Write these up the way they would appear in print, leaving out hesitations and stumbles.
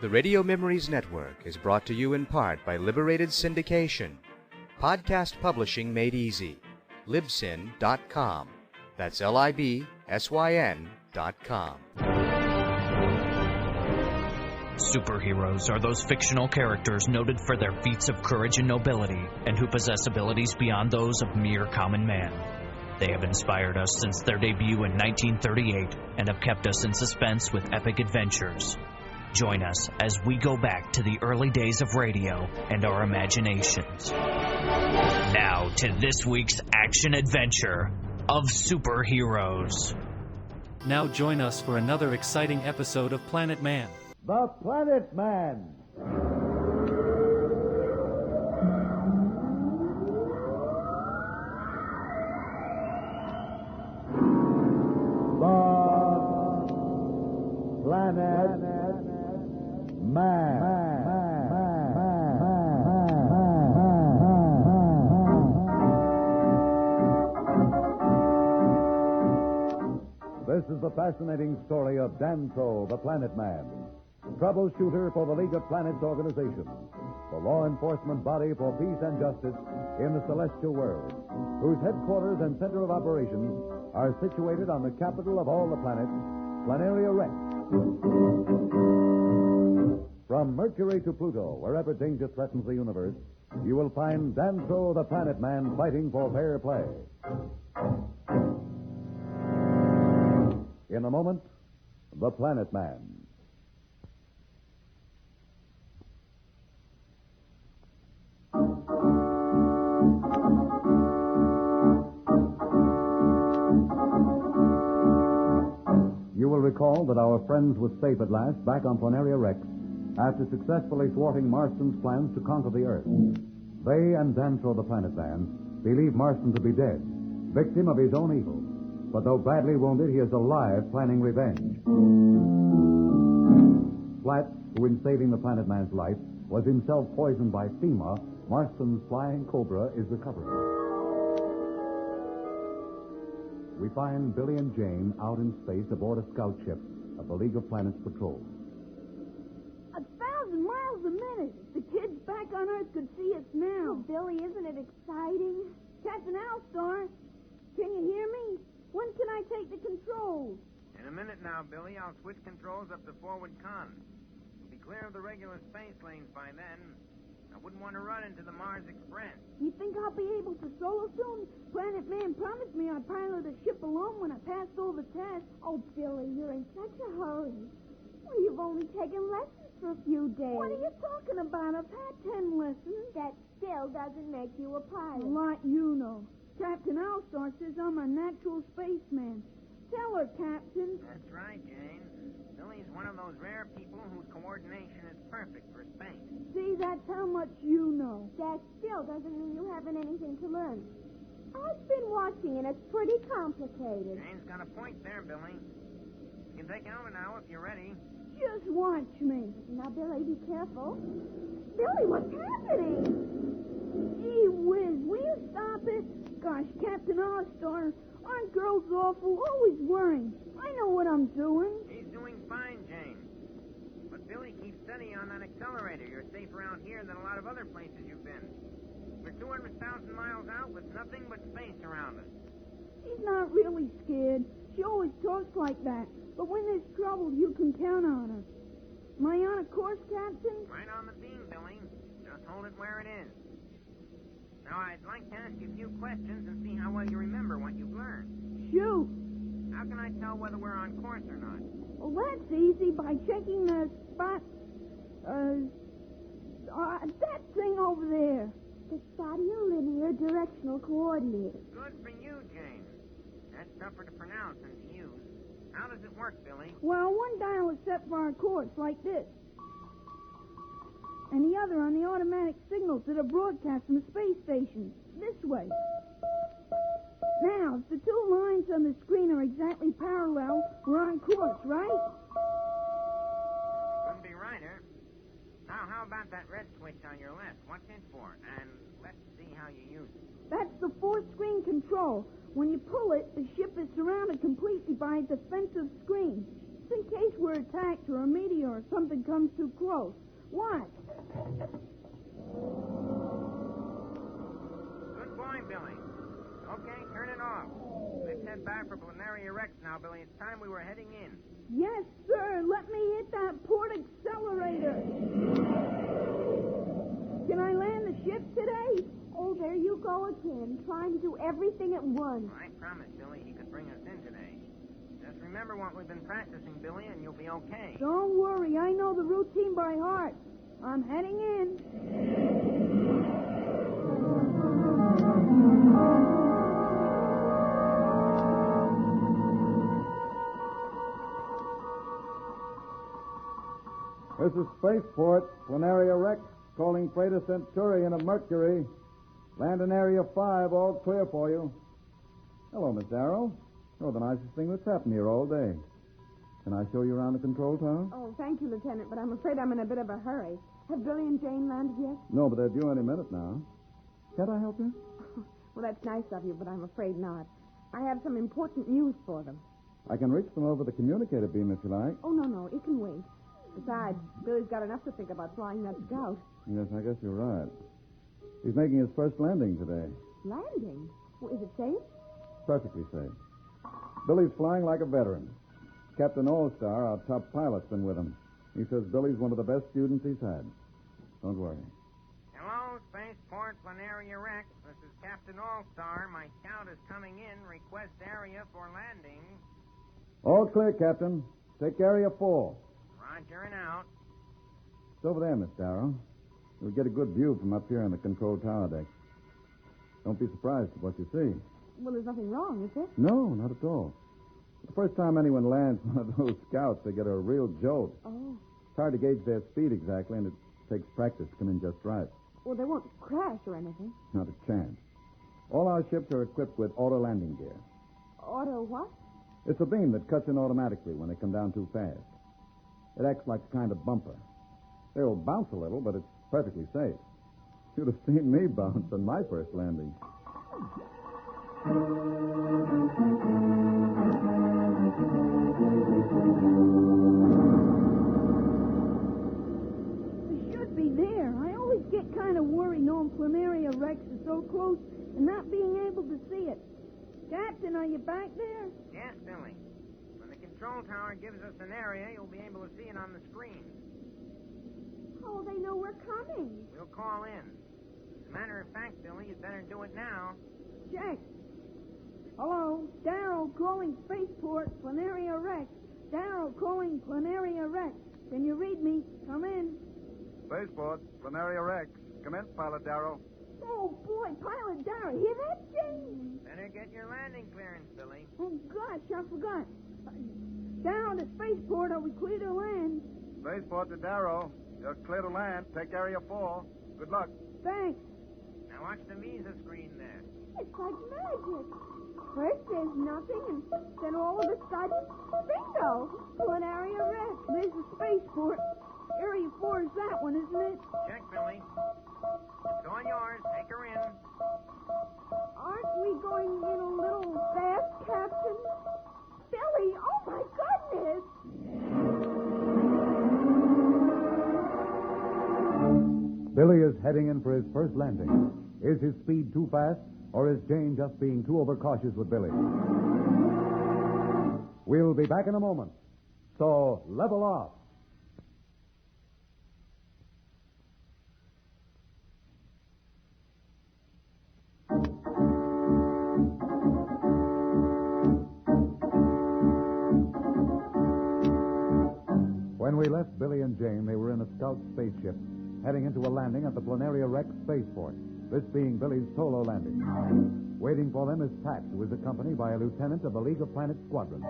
The Radio Memories Network is brought to you in part by Liberated Syndication. Podcast publishing made easy. Libsyn.com. That's Libsyn.com. Superheroes are those fictional characters noted for their feats of courage and nobility, and who possess abilities beyond those of mere common man. They have inspired us since their debut in 1938 and have kept us in suspense with epic adventures. Join us as we go back to the early days of radio and our imaginations. Now to this week's action adventure of superheroes. Now join us for another exciting episode of Planet Man. The Planet Man. The Planet Man. This is the fascinating story of Danto, the Planet Man, troubleshooter for the League of Planets organization, the law enforcement body for peace and justice in the celestial world, whose headquarters and center of operations are situated on the capital of all the planets, Planaria Rex. From Mercury to Pluto, wherever danger threatens the universe, you will find Danto, the Planet Man, fighting for fair play. In a moment, the Planet Man. You will recall that our friends were safe at last back on Planaria Rex after successfully thwarting Marston's plans to conquer the Earth. They and Danto, the Planet Man, believe Marston to be dead, victim of his own evil. But though badly wounded, he is alive, planning revenge. Flat, who in saving the Planet Man's life was himself poisoned by FEMA, Marston's flying cobra, is recovering. We find Billy and Jane out in space aboard a scout ship of the League of Planets Patrol. 1,000 miles a minute. The kids back on Earth could see us now. Oh, Billy, isn't it exciting? Captain Alstar, can you hear me? When can I take the controls? In a minute now, Billy. I'll switch controls up to forward con. Be clear of the regular space lanes by then. I wouldn't want to run into the Mars Express. You think I'll be able to solo soon? Planet Man promised me I'd pilot a ship alone when I passed all the tests. Oh, Billy, you're in such a hurry. Well, you've only taken lessons for a few days. What are you talking about? I've had 10 lessons. That still doesn't make you a pilot. Like you know. Captain Alstar says I'm a natural spaceman. Tell her, Captain. That's right, Jane. Billy's one of those rare people whose coordination is perfect for space. See, that's how much you know. That still doesn't mean you haven't anything to learn. I've been watching, and it's pretty complicated. Jane's got a point there, Billy. You can take over now if you're ready. Just watch me. Now, Billy, be careful. Billy, what's happening? Gee whiz, will you stop it? Gosh, Captain Alstar, aren't girls awful? Always worrying. I know what I'm doing. He's doing fine, Jane. But Billy, keep steady on that accelerator. You're safe around here than a lot of other places you've been. We're 200,000 miles out with nothing but space around us. She's not really scared. She always talks like that. But when there's trouble, you can count on her. Am I on a course, Captain? Right on the beam, Billy. Just hold it where it is. Now, I'd like to ask you a few questions and see how well you remember what you've learned. Shoot. How can I tell whether we're on course or not? Well, that's easy by checking the spot. That thing over there. The linear directional coordinator. Good for you, Jane. That's tougher to pronounce than to use. How does it work, Billy? Well, one dial is set for our course, like this. And the other on the automatic signals that are broadcast from the space station. This way. Now, if the two lines on the screen are exactly parallel, we're on course, right? Couldn't be righter. Now, how about that red switch on your left? What's it for? And let's see how you use it. That's the four-screen control. When you pull it, the ship is surrounded completely by a defensive screen. Just in case we're attacked or a meteor or something comes too close. Watch. Good boy, Billy. Okay, turn it off. Let's head back for Planaria Rex now, Billy. It's time we were heading in. Yes, sir. Let me hit that port accelerator. Can I land the ship today? Oh, there you go again, trying to do everything at once. I promised Billy he could bring us in today. Just remember what we've been practicing, Billy, and you'll be okay. Don't worry. I know the routine by heart. I'm heading in. This is Spaceport, Planaria Rex, calling freighter Centurion of Mercury. Land in Area 5, all clear for you. Hello, Miss Darrow. You're the nicest thing that's happened here all day. Can I show you around the control tower? Oh, thank you, Lieutenant, but I'm afraid I'm in a bit of a hurry. Have Billy and Jane landed yet? No, but they're due any minute now. Can't I help you? Well, that's nice of you, but I'm afraid not. I have some important news for them. I can reach them over the communicator beam if you like. Oh, no, it can wait. Besides, Billy's got enough to think about flying that scout. Yes, I guess you're right. He's making his first landing today. Landing? Well, is it safe? Perfectly safe. Billy's flying like a veteran. Captain All-Star, our top pilot's been with him. He says Billy's one of the best students he's had. Don't worry. Hello, Spaceport Planaria Rex. This is Captain All-Star. My scout is coming in. Request area for landing. All clear, Captain. Take Area 4. Roger and out. It's over there, Miss Darrow. You'll get a good view from up here on the control tower deck. Don't be surprised at what you see. Well, there's nothing wrong, is there? No, not at all. The first time anyone lands one of those scouts, they get a real jolt. Oh. It's hard to gauge their speed exactly, and it takes practice to come in just right. Well, they won't crash or anything. Not a chance. All our ships are equipped with auto landing gear. Auto what? It's a beam that cuts in automatically when they come down too fast. It acts like a kind of bumper. They'll bounce a little, but it's perfectly safe. You'd have seen me bounce on my first landing. It should be there. I always get kind of worried knowing Planaria Rex is so close and not being able to see it. Captain, are you back there? Yes, Billy. When the control tower gives us an area, you'll be able to see it on the screen. Oh, they know we're coming. We'll call in. As a matter of fact, Billy, you'd better do it now. Check. Hello, Darrow calling Spaceport, Planaria Rex. Darrow calling Planaria Rex. Can you read me? Come in. Spaceport, Planaria Rex. Come in, Pilot Darrow. Oh, boy, Pilot Darrow. Hear that, Jane? Better get your landing clearance, Billy. Oh, gosh, I forgot. Darrow to Spaceport. Are we clear to land? Spaceport to Darrow. You're clear to land. Take Area 4. Good luck. Thanks. Now watch the visa screen there. It's like magic. First there's nothing, and then all of a sudden, bingo! Planaria Rex. There's the Spaceport. Area 4 is that one, isn't it? Check, Billy. It's all yours. Take her in. Aren't we going in a little fast, Captain? Billy, oh my goodness! Billy is heading in for his first landing. Is his speed too fast, or is Jane just being too overcautious with Billy? We'll be back in a moment. So, level off. When we left Billy and Jane, they were in a scout spaceship, heading into a landing at the Planaria Rex spaceport, this being Billy's solo landing. Waiting for them is Pat, who is accompanied by a lieutenant of the League of Planets Squadron.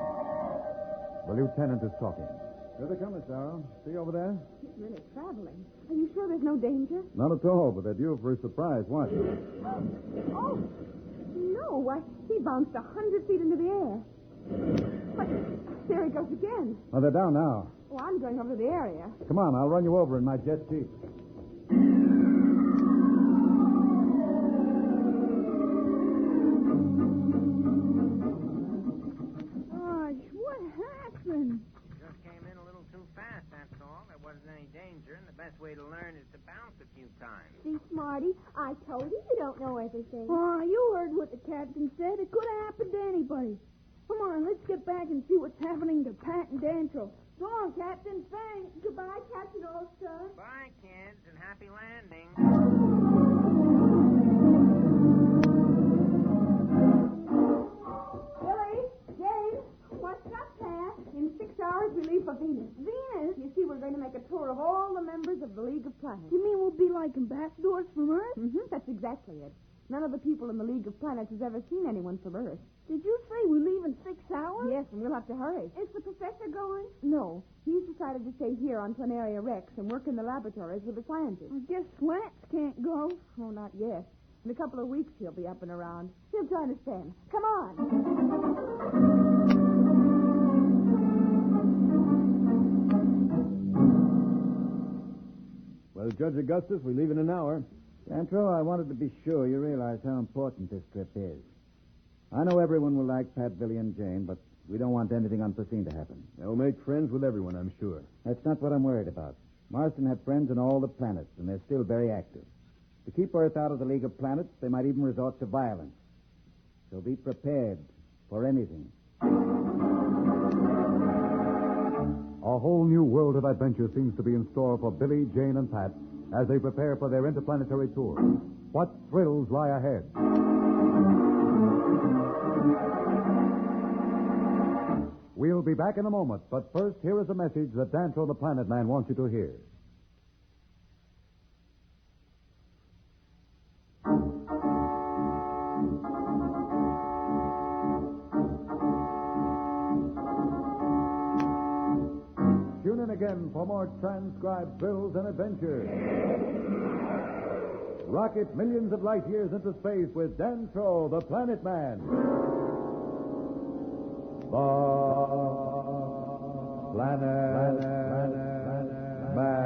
The lieutenant is talking. Here they come, Miss Darrow. See over there? He's really traveling. Are you sure there's no danger? Not at all, but they're due for a surprise. Watch. Oh, no. Why, he bounced 100 feet into the air. But there he goes again. Oh, they're down now. Oh, I'm going over to the area. Come on, I'll run you over in my jet jeep. Gosh, what happened? Just danger, and the best way to learn is to bounce a few times. See, Smarty, I told you don't know everything. Oh, you heard what the captain said. It could have happened to anybody. Come on, let's get back and see what's happening to Pat and Dantro. So long, Captain. Thanks. Goodbye, Captain All-Star. Bye, kids, and happy landing. Billy, Jane, what's up, Pat? In 6 hours, we leave for Venus. Venus? You see, we're going to make a tour of all the members of the League of Planets. You mean we'll be like ambassadors from Earth? Mm-hmm, that's exactly it. None of the people in the League of Planets has ever seen anyone from Earth. Did you say we leave in 6 hours? Yes, and we'll have to hurry. Is the professor going? No, he's decided to stay here on Planaria Rex and work in the laboratories with the scientists. I guess Slants can't go. Oh, not yet. In a couple of weeks, he'll be up and around. He'll join us then. Come on. Well, Judge Augustus, we leave in an hour. Dantro, I wanted to be sure you realize how important this trip is. I know everyone will like Pat, Billy, and Jane, but we don't want anything unforeseen to happen. They'll make friends with everyone, I'm sure. That's not what I'm worried about. Marston had friends on all the planets, and they're still very active. To keep Earth out of the League of Planets, they might even resort to violence. So be prepared for anything. A whole new world of adventure seems to be in store for Billy, Jane, and Pat as they prepare for their interplanetary tour. What thrills lie ahead? We'll be back in a moment, but first, here is a message that Dantro the Planet Man wants you to hear. Tune in again for more transcribed thrills and adventures. Rocket millions of light years into space with Dantro the Planet Man. The Planet Man.